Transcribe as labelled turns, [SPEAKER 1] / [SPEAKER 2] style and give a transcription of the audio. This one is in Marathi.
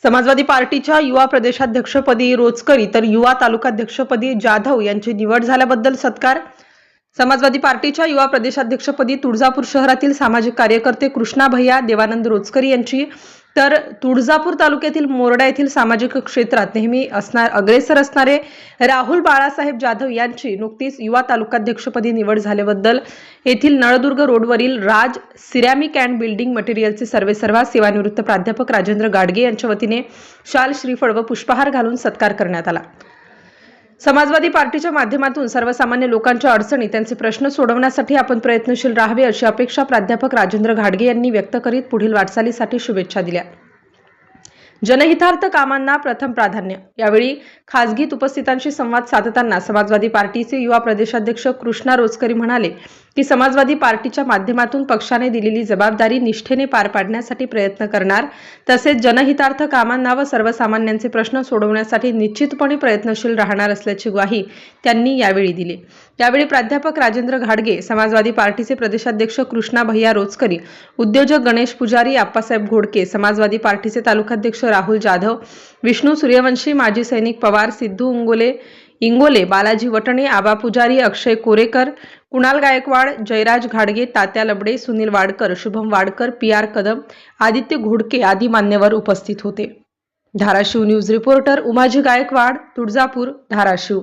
[SPEAKER 1] समाजवादी पार्टीच्या युवा प्रदेशाध्यक्षपदी रोचकरी तर युवा तालुकाध्यक्षपदी जाधव यांची निवड झाल्याबद्दल सत्कार। समाजवादी पार्टीच्या युवा प्रदेशाध्यक्षपदी तुळजापूर शहरातील सामाजिक कार्यकर्ते कृष्णा भैया देवानंद रोचकरी यांची, तर तुळजापूर तालुक्यातील मोरडा येथील सामाजिक क्षेत्रात नेहमी अग्रेसर असणारे राहुल बाळासाहेब जाधव यांची नुकतीच युवा तालुकाध्यक्षपदी निवड झाल्याबद्दल येथील नळदुर्ग रोडवरील राज सिरॅमिक अँड बिल्डिंग मटेरियलचे सर्वेसर्वा सेवानिवृत्त प्राध्यापक राजेंद्र गाडगे यांच्या वतीने शाल, श्रीफळ व पुष्पहार घालून सत्कार करण्यात आला। समाजवादी पार्टीच्या माध्यमातून सर्वसामान्य लोकांच्या अडचणी, त्यांचे प्रश्न सोडवण्यासाठी आपण प्रयत्नशील राहावे अशी अपेक्षा प्राध्यापक राजेंद्र गाडगे यांनी व्यक्त करीत पुढील वाटचालीसाठी शुभेच्छा दिल्या। जनहितार्थ कामांना प्रथम प्राधान्य। यावेळी खासगीत उपस्थितांशी संवाद साधताना समाजवादी पार्टीचे युवा प्रदेशाध्यक्ष कृष्णा रोचकरी म्हणाले की समाजवादी पार्टीच्या माध्यमातून पक्षाने दिलेली जबाबदारी निष्ठेने पार पाडण्यासाठी प्रयत्न करणार, तसेच जनहितार्थ कामांना व सर्वसामान्यांचे प्रश्न सोडवण्यासाठी निश्चितपणे प्रयत्नशील राहणार असल्याची ग्वाही त्यांनी यावेळी दिली। यावेळी प्राध्यापक राजेंद्र घाडगे, समाजवादी पार्टीचे प्रदेशाध्यक्ष कृष्णा भैया रोचकरी, उद्योजक गणेश पुजारी, आप्पासाहेब घोडके, समाजवादी पार्टीचे तालुकाध्यक्ष राहुल जाधव, विष्णू सूर्यवंशी, माजी सैनिक पवार, सिद्धू इंगोले, बालाजी वटणे, आबा पुजारी, अक्षय कोरेकर, कुणाल गायकवाड, जयराज घाडगे, तात्या लबडे, सुनील वाडकर, शुभम वाडकर, PR कदम, आदित्य घोडके आदी मान्यवर उपस्थित होते। Dharashiv news reporter Umaji Gaikwad, Tuljapur, Dharashiv.